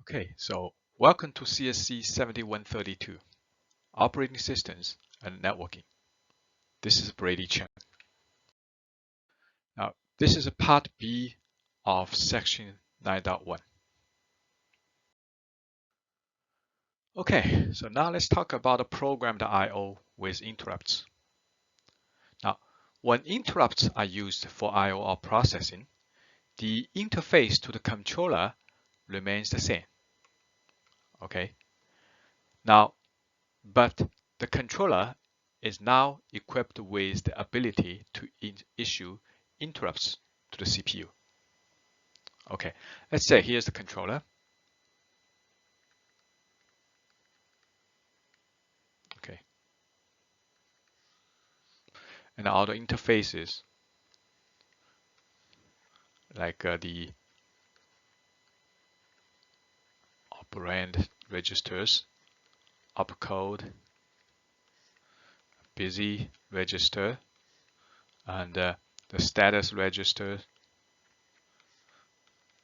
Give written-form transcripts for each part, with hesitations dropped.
Okay, so welcome to CSC7132, Operating Systems and Networking. This is Brady Chen. Now, this is a part B of section 9.1. Okay, so now let's talk about a programmed I/O with interrupts. Now, when interrupts are used for I/O or processing, the interface to the controller remains the same. Okay. Now, but the controller is now equipped with the ability to issue interrupts to the CPU. Okay, let's say here's the controller. Okay, and all the interfaces like the operand registers, opcode, busy register, and the status register.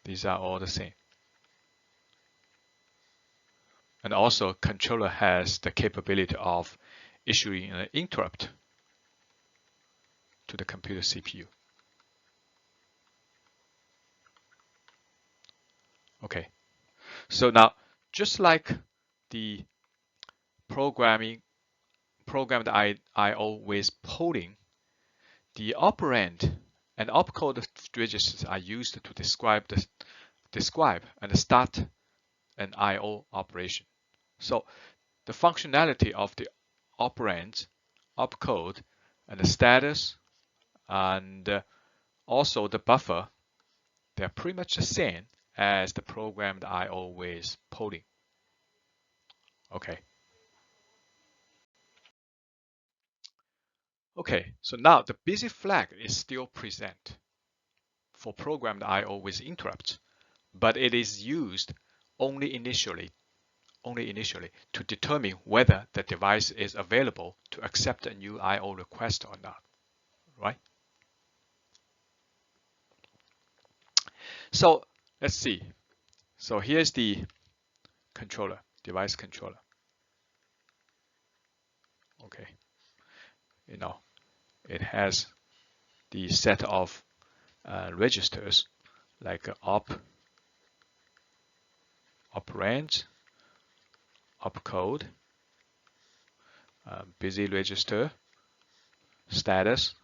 These are all the same. And also, controller has the capability of issuing an interrupt to the computer CPU. Okay, so now just like the programmed I/O with polling, the operand and opcode registers are used to describe and start an I/O operation. So the functionality of the operand, opcode, and the status, and also the buffer, they're pretty much the same as the programmed I/O with polling. Okay. Okay, so now the busy flag is still present for programmed I/O with interrupts, but it is used only initially to determine whether the device is available to accept a new I/O request or not, right? So let's see. So here's the controller, device controller. Okay, it has the set of registers like operand, opcode, busy register, status,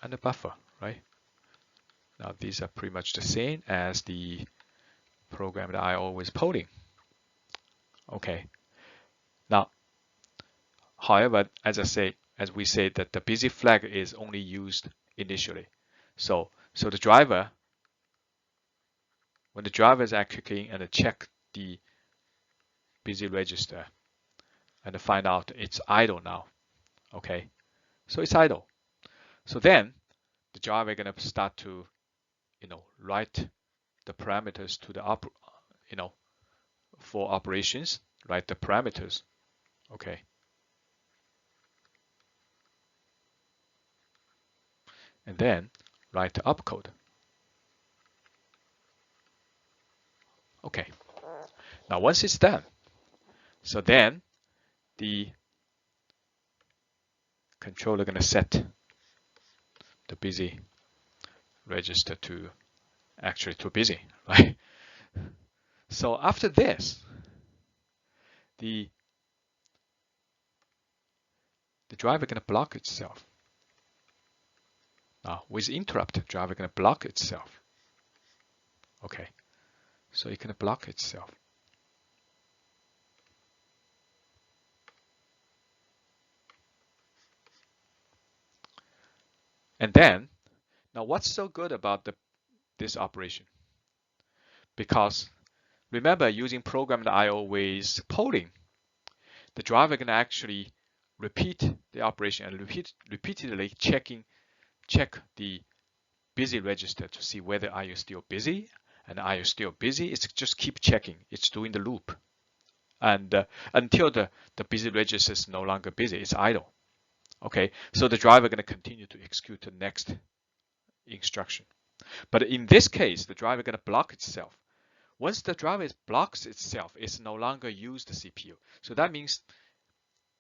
and a buffer, right? Now these are pretty much the same as the programmed I/O with polling. Okay. Now, however, as we say that the busy flag is only used initially. So the driver, when the driver is actually and check the busy register and find out it's idle now. Okay, so it's idle. So then the driver is gonna start to, write the parameters to the for operations, write the parameters. Okay. And then write the opcode. Okay. Now once it's done, so then the controller gonna set the busy register to actually too busy, right? So after this, the driver gonna block itself. Now with interrupt, the driver gonna block itself. Okay, so it can block itself. And then, now what's so good about this operation? Because remember, using programmed I/O with polling, the driver can actually repeat the operation and repeatedly check the busy register to see whether are you still busy, and are you still busy? It's just keep checking. It's doing the loop, and until the busy register is no longer busy, it's idle. Okay, so the driver going to continue to execute the next instruction. But in this case, the driver going to block itself Once the driver blocks itself, it's no longer use the CPU. So that means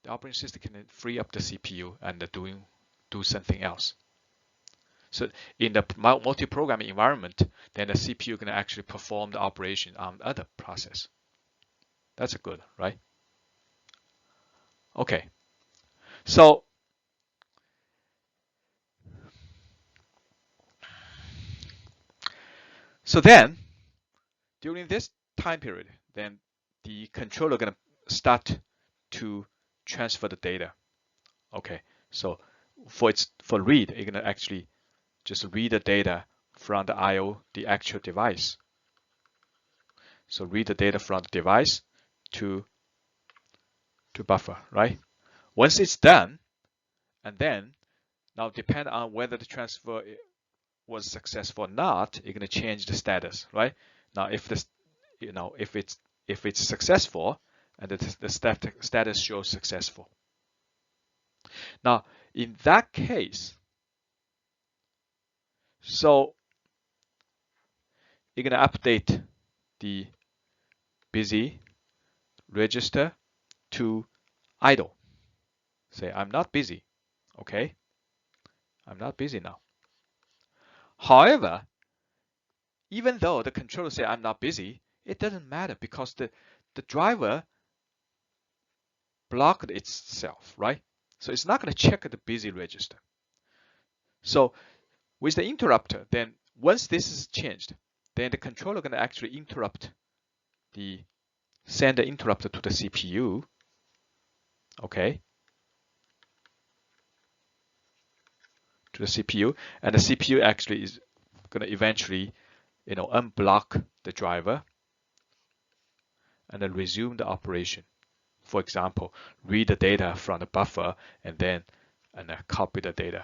the operating system can free up the CPU and do something else. So in the multi-programming environment, then the CPU can actually perform the operation on other process. That's good, right? Okay. So then during this time period, then the controller gonna start to transfer the data. Okay. So for read, it's gonna actually just read the data from the I/O, the actual device. So read the data from the device to buffer, right? Once it's done, and then now depend on whether the transfer was successful or not, you're going to change the status, right? Now if this, if it's successful, and the status shows successful. Now in that case, so you're going to update the busy register to idle. Say I'm not busy. Okay, I'm not busy now. However, even though the controller say I'm not busy, it doesn't matter because the driver blocked itself, right? So it's not going to check the busy register. So with the interrupter, then once this is changed, then the controller going to actually send the interrupter to the CPU. Okay, to the CPU, and the CPU actually is going to eventually, unblock the driver and then resume the operation. For example, read the data from the buffer and then copy the data.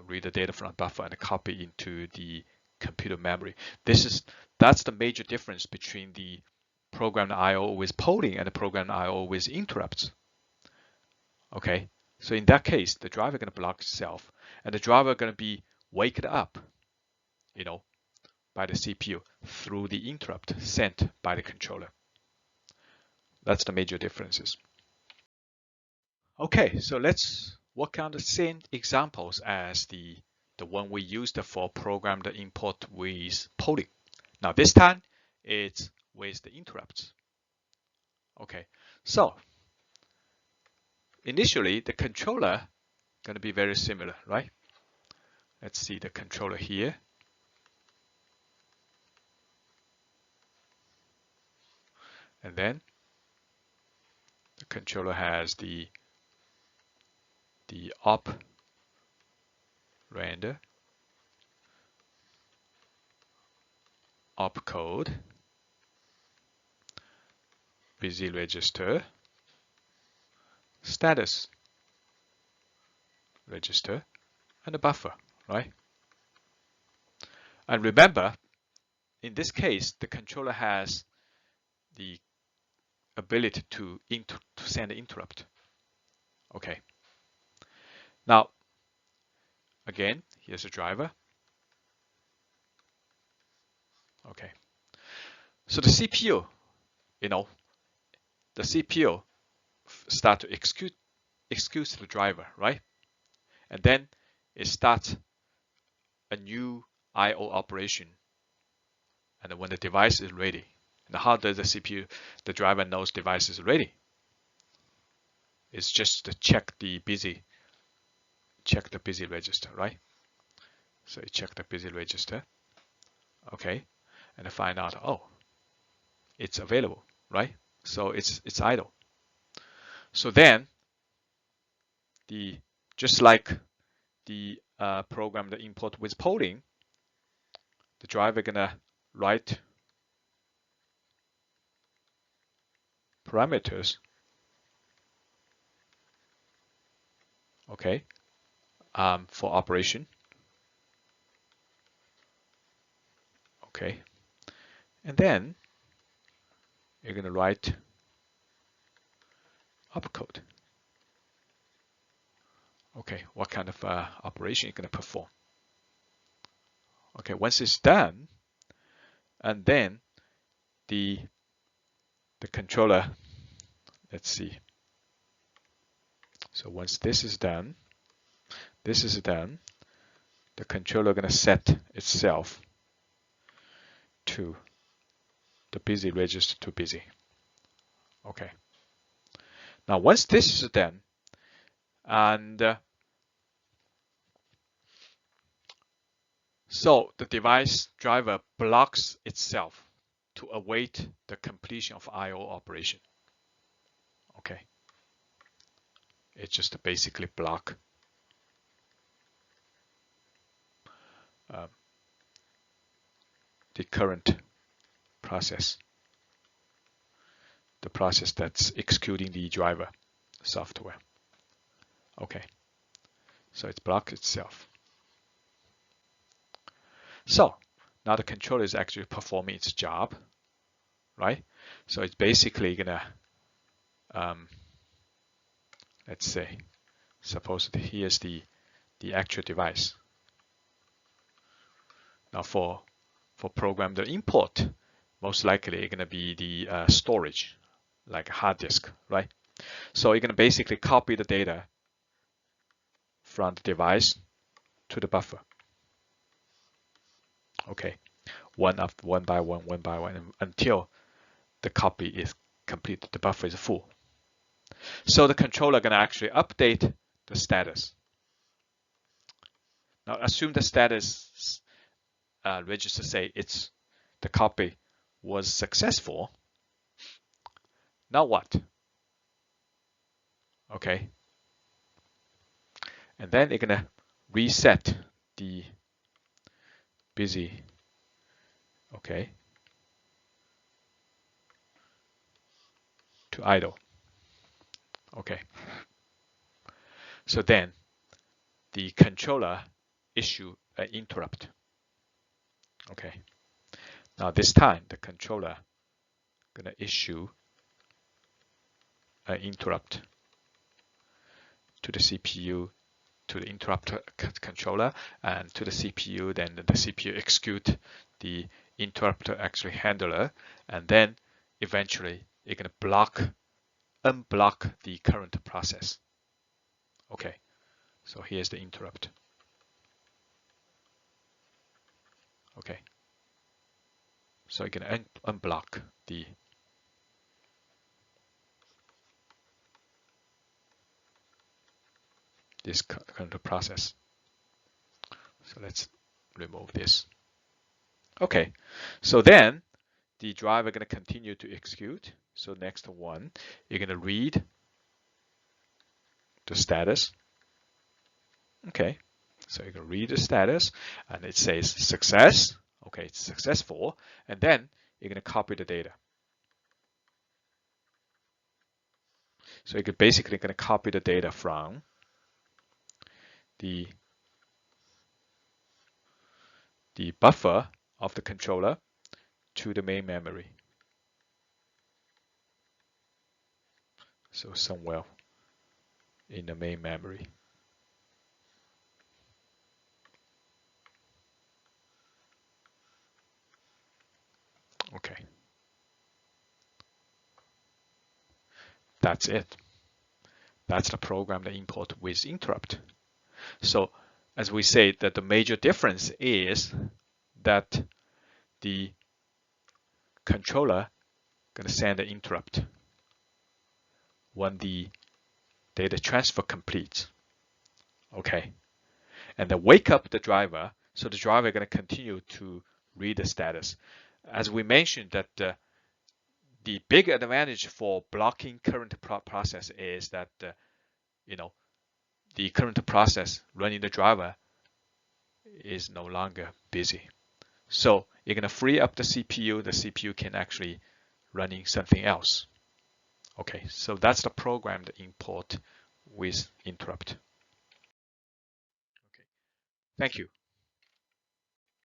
Read the data from the buffer and copy into the computer memory. That's the major difference between the programmed I/O with polling and the programmed I/O with interrupts. Okay, so in that case, the driver going to block itself, and the driver going to be waked up, by the CPU through the interrupt sent by the controller. That's the major differences. Okay, so let's work on the same examples as the one we used for programmed import with polling. Now this time it's with the interrupts. Okay, so initially the controller going to be very similar, right? Let's see the controller here. And then the controller has the op render, opcode, busy register, status register, and a buffer, right? And remember, in this case, the controller has the ability to send an interrupt. Okay. Now, again, here's a driver. Okay. So the CPU, the CPU start to execute the driver, right? And then it starts a new I/O operation. And when the device is ready, and how does the CPU, the driver knows device is ready? It's just to check the busy register, right? So you check the busy register, okay, and find out, oh, it's available, right? So it's idle. So then just like the program, the import with polling, the driver gonna write parameters, okay, for operation, okay, and then you're gonna write opcode. Okay, what kind of operation you're gonna perform? Okay, once it's done, and then the controller, let's see. So once this is done, the controller gonna set itself to the busy register to busy. Okay. Now once this is done, and so the device driver blocks itself to await the completion of I/O operation. Okay. It just basically block the current process, the process that's executing the driver software. Okay. So it blocks itself. So now the controller is actually performing its job, right? So it's basically gonna, let's say, suppose that here's the actual device. Now for program the import, most likely it's gonna be the storage, like a hard disk, right? So you're gonna basically copy the data from the device to the buffer. Okay, one by one, until the copy is complete, the buffer is full. So the controller gonna actually update the status. Now assume the status register say the copy was successful. Now what? Okay, and then you're gonna reset the busy. Okay, to idle. Okay, so then the controller issue an interrupt. Okay, now this time the controller gonna issue an interrupt to the CPU, to the interrupt controller, and to the CPU. Then the CPU execute the interrupt actually handler, and then eventually you're gonna unblock the current process. Okay, so here's the interrupt. Okay, so you can unblock this current process. So let's remove this. Okay, so then the driver going to continue to execute. So next one, you're going to read the status. Okay, so you can read the status, and it says success. Okay, it's successful, and then you're going to copy the data. So you're basically going to copy the data from the buffer of the controller to the main memory. So somewhere in the main memory. Okay. That's it. That's the program that import with interrupt. So as we say, that the major difference is that the controller going to send an interrupt when the data transfer completes. Okay, and then wake up the driver, so the driver going to continue to read the status. As we mentioned, that the big advantage for blocking current process is that the current process running the driver is no longer busy. So you're going to free up the CPU. The CPU can actually running something else. Okay, so that's the programmed import with interrupt. Okay, thank you.